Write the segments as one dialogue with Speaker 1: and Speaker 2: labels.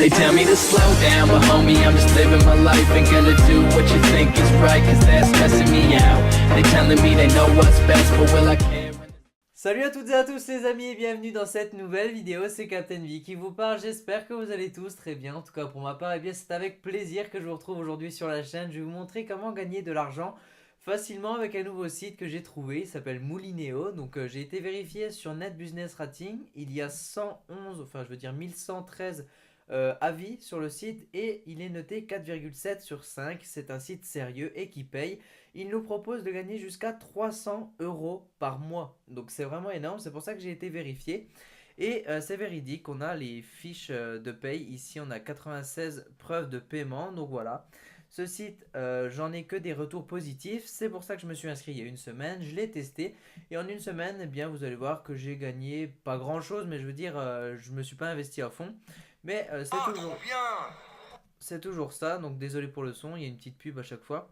Speaker 1: They tell me to slow down, but homie, I'm just living my life. Ain't gonna do what you think is right, cause that's stressing me out. They telling me they know what's best, but will I care?
Speaker 2: Salut à toutes et à tous les amis et bienvenue dans cette nouvelle vidéo, c'est Captain V qui vous parle, j'espère que vous allez tous très bien, en tout cas pour ma part, et bien c'est avec plaisir que je vous retrouve aujourd'hui sur la chaîne. Je vais vous montrer comment gagner de l'argent facilement avec un nouveau site que j'ai trouvé, il s'appelle Moulineo. Donc j'ai été vérifié sur Net Business Rating, il y a 1113 avis sur le site et il est noté 4,7 sur 5, c'est un site sérieux et qui paye. Il nous propose de gagner jusqu'à 300 € par mois. Donc c'est vraiment énorme, c'est pour ça que j'ai été vérifié. Et c'est véridique, on a les fiches de paye. Ici on a 96 preuves de paiement, donc voilà. Ce site, j'en ai que des retours positifs. C'est pour ça que je me suis inscrit il y a une semaine. Je l'ai testé. Et en une semaine, eh bien, vous allez voir que j'ai gagné pas grand chose. Mais je veux dire, je me suis pas investi à fond. Mais c'est toujours ça. Donc désolé pour le son, il y a une petite pub à chaque fois.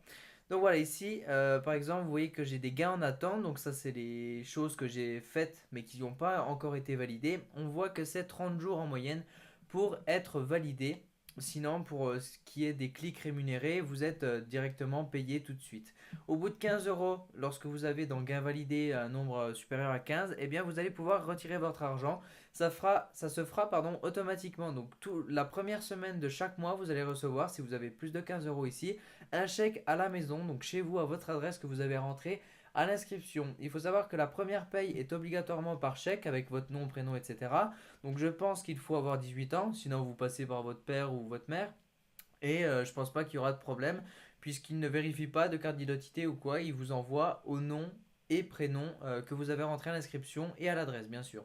Speaker 2: Donc voilà, ici, par exemple, vous voyez que j'ai des gains en attente. Donc ça, c'est les choses que j'ai faites mais qui n'ont pas encore été validées. On voit que c'est 30 jours en moyenne pour être validé. Sinon, pour ce qui est des clics rémunérés, vous êtes directement payé tout de suite. Au bout de 15 €, lorsque vous avez dans gain validé un nombre supérieur à 15, eh bien vous allez pouvoir retirer votre argent. Ça se fera automatiquement. Donc la première semaine de chaque mois, vous allez recevoir, si vous avez plus de 15 € ici, un chèque à la maison, donc chez vous, à votre adresse que vous avez rentrée à l'inscription. Il faut savoir que la première paye est obligatoirement par chèque avec votre nom, prénom, etc. Donc je pense qu'il faut avoir 18 ans, sinon vous passez par votre père ou votre mère. Et je pense pas qu'il y aura de problème, puisqu'il ne vérifie pas de carte d'identité ou quoi, il vous envoie au nom et prénom que vous avez rentré à l'inscription et à l'adresse bien sûr.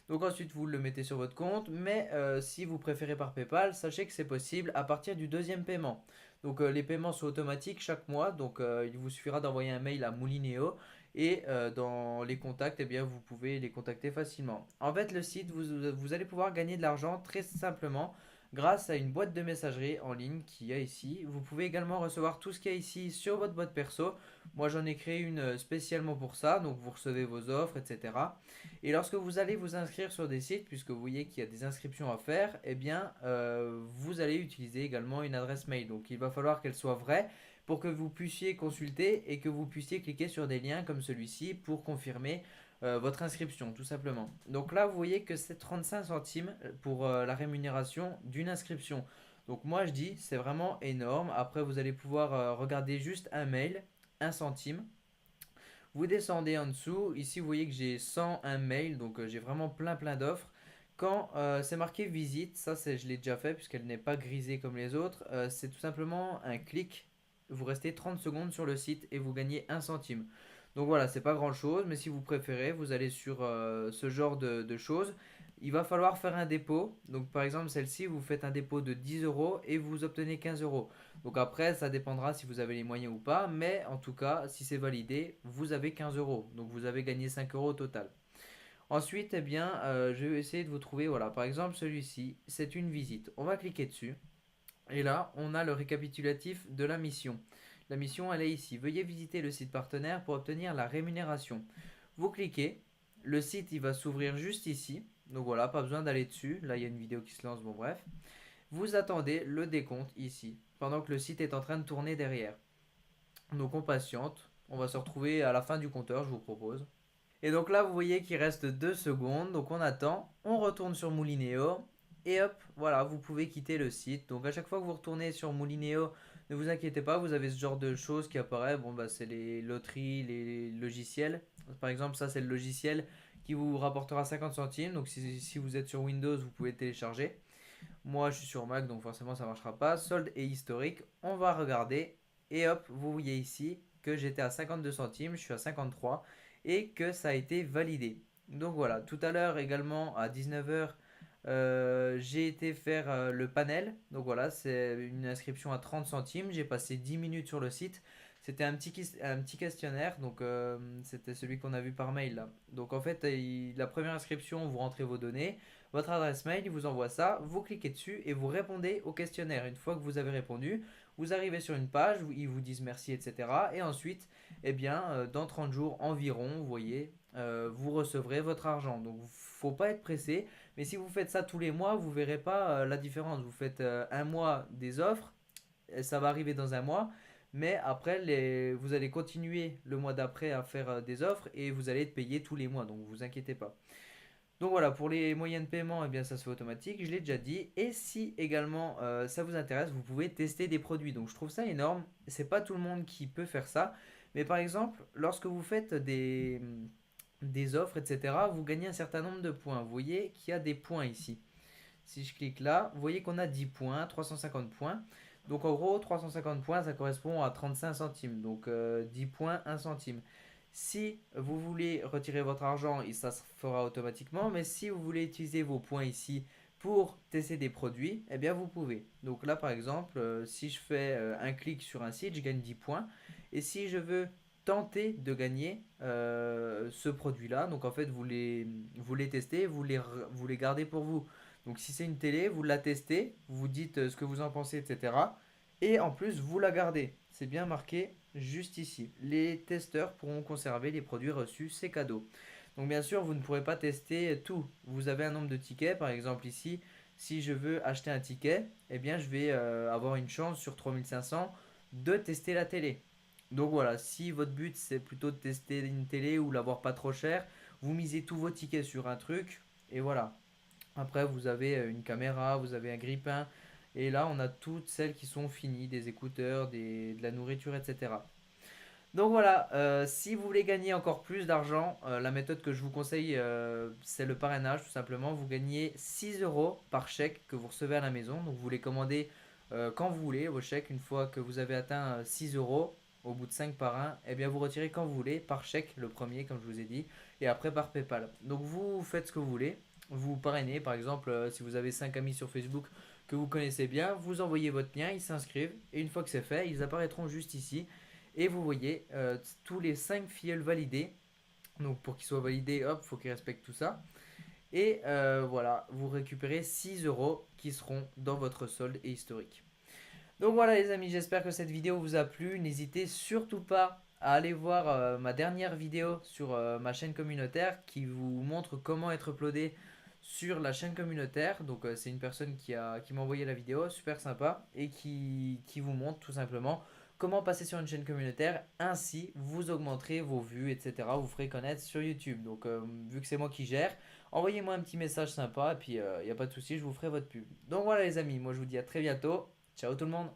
Speaker 2: Donc ensuite vous le mettez sur votre compte, mais si vous préférez par PayPal, sachez que c'est possible à partir du deuxième paiement. Donc les paiements sont automatiques chaque mois, donc il vous suffira d'envoyer un mail à Moulineo et dans les contacts, eh bien, vous pouvez les contacter facilement. En fait, le site, vous allez pouvoir gagner de l'argent très simplement grâce à une boîte de messagerie en ligne qu'il y a ici. Vous pouvez également recevoir tout ce qu'il y a ici sur votre boîte perso. Moi, j'en ai créé une spécialement pour ça, donc vous recevez vos offres, etc. Et lorsque vous allez vous inscrire sur des sites, puisque vous voyez qu'il y a des inscriptions à faire, eh bien, vous allez utiliser également une adresse mail. Donc, il va falloir qu'elle soit vraie pour que vous puissiez consulter et que vous puissiez cliquer sur des liens comme celui-ci pour confirmer votre inscription, tout simplement. Donc là, vous voyez que c'est 35 centimes pour la rémunération d'une inscription. Donc moi, je dis, c'est vraiment énorme. Après, vous allez pouvoir regarder juste un mail, 1 centime. Vous descendez en dessous. Ici, vous voyez que j'ai 101 mails, donc j'ai vraiment plein d'offres. Quand c'est marqué visite, ça je l'ai déjà fait puisqu'elle n'est pas grisée comme les autres. C'est tout simplement un clic. Vous restez 30 secondes sur le site et vous gagnez 1 centime. Donc voilà, c'est pas grand chose, mais si vous préférez, vous allez sur ce genre de choses. Il va falloir faire un dépôt. Donc par exemple, celle-ci, vous faites un dépôt de 10 € et vous obtenez 15 €. Donc après, ça dépendra si vous avez les moyens ou pas, mais en tout cas, si c'est validé, vous avez 15 €. Donc vous avez gagné 5 € au total. Ensuite, eh bien, je vais essayer de vous trouver, voilà, par exemple celui-ci, c'est une visite. On va cliquer dessus. Et là, on a le récapitulatif de la mission. La mission, elle est ici. Veuillez visiter le site partenaire pour obtenir la rémunération. Vous cliquez, le site il va s'ouvrir juste ici. Donc voilà, pas besoin d'aller dessus. Là, il y a une vidéo qui se lance, bon bref. Vous attendez le décompte ici, pendant que le site est en train de tourner derrière. Donc on patiente. On va se retrouver à la fin du compteur, je vous propose. Et donc là, vous voyez qu'il reste 2 secondes. Donc on attend. On retourne sur Moulineo. Et hop, voilà, vous pouvez quitter le site. Donc à chaque fois que vous retournez sur Moulineo, ne vous inquiétez pas, vous avez ce genre de choses qui apparaissent. Bon, bah, c'est les loteries, les logiciels. Par exemple, ça, c'est le logiciel qui vous rapportera 50 centimes. Donc si vous êtes sur Windows, vous pouvez le télécharger. Moi, je suis sur Mac, donc forcément, ça ne marchera pas. Solde et historique, on va regarder. Et hop, vous voyez ici que j'étais à 52 centimes, je suis à 53 et que ça a été validé. Donc voilà, tout à l'heure également à 19 h, j'ai été faire le panel. Donc voilà, c'est une inscription à 30 centimes. J'ai passé 10 minutes sur le site. C'était un petit questionnaire, donc c'était celui qu'on a vu par mail là. Donc en fait, la première inscription, vous rentrez vos données, votre adresse mail, il vous envoie ça, vous cliquez dessus et vous répondez au questionnaire. Une fois que vous avez répondu, vous arrivez sur une page où ils vous disent merci, etc. Et ensuite, eh bien, dans 30 jours environ, vous voyez, vous recevrez votre argent. Donc faut pas être pressé, mais si vous faites ça tous les mois, vous verrez pas la différence. Vous faites un mois des offres, et ça va arriver dans un mois, mais après vous allez continuer le mois d'après à faire des offres et vous allez être payé tous les mois, donc vous inquiétez pas. Donc voilà, pour les moyens de paiement, eh bien, ça se fait automatique, je l'ai déjà dit. Et si également ça vous intéresse, vous pouvez tester des produits. Donc je trouve ça énorme. C'est pas tout le monde qui peut faire ça. Mais par exemple, lorsque vous faites des offres, etc., vous gagnez un certain nombre de points. Vous voyez qu'il y a des points ici. Si je clique là, vous voyez qu'on a 10 points, 350 points. Donc en gros, 350 points, ça correspond à 35 centimes. Donc 10 points, 1 centime. Si vous voulez retirer votre argent, ça se fera automatiquement. Mais si vous voulez utiliser vos points ici pour tester des produits, eh bien vous pouvez. Donc là par exemple, si je fais un clic sur un site, je gagne 10 points. Et si je veux tenter de gagner ce produit-là, donc en fait vous les testez, vous les gardez pour vous. Donc si c'est une télé, vous la testez, vous dites ce que vous en pensez, etc. Et en plus, vous la gardez. C'est bien marqué juste ici. Les testeurs pourront conserver les produits reçus, c'est cadeau. Donc bien sûr, vous ne pourrez pas tester tout. Vous avez un nombre de tickets, par exemple ici, si je veux acheter un ticket, eh bien je vais avoir une chance sur 3500 de tester la télé. Donc voilà, si votre but c'est plutôt de tester une télé ou l'avoir pas trop cher, vous misez tous vos tickets sur un truc et voilà. Après, vous avez une caméra, vous avez un grille-pain. Et là, on a toutes celles qui sont finies, des écouteurs, de la nourriture, etc. Donc voilà, si vous voulez gagner encore plus d'argent, la méthode que je vous conseille, c'est le parrainage tout simplement. Vous gagnez 6 euros par chèque que vous recevez à la maison. Donc vous les commandez quand vous voulez, vos chèques. Une fois que vous avez atteint 6 euros, au bout de 5 parrains, eh bien vous retirez quand vous voulez, par chèque, le premier comme je vous ai dit, et après par PayPal. Donc vous faites ce que vous voulez. Vous parrainez, par exemple, si vous avez 5 amis sur Facebook que vous connaissez bien, vous envoyez votre lien, ils s'inscrivent, et une fois que c'est fait, ils apparaîtront juste ici. Et vous voyez tous les 5 filleuls validés. Donc pour qu'ils soient validés, hop, il faut qu'ils respectent tout ça. Et voilà, vous récupérez 6 euros qui seront dans votre solde et historique. Donc voilà les amis, j'espère que cette vidéo vous a plu. N'hésitez surtout pas à aller voir ma dernière vidéo sur ma chaîne communautaire qui vous montre comment être uploadé sur la chaîne communautaire. Donc c'est une personne qui m'a envoyé la vidéo, super sympa, et qui vous montre tout simplement comment passer sur une chaîne communautaire. Ainsi vous augmenterez vos vues, etc. Vous ferez connaître sur YouTube. Donc vu que c'est moi qui gère, envoyez-moi un petit message sympa et puis il n'y a pas de souci, je vous ferai votre pub. Donc voilà les amis, moi je vous dis à très bientôt. Ciao tout le monde.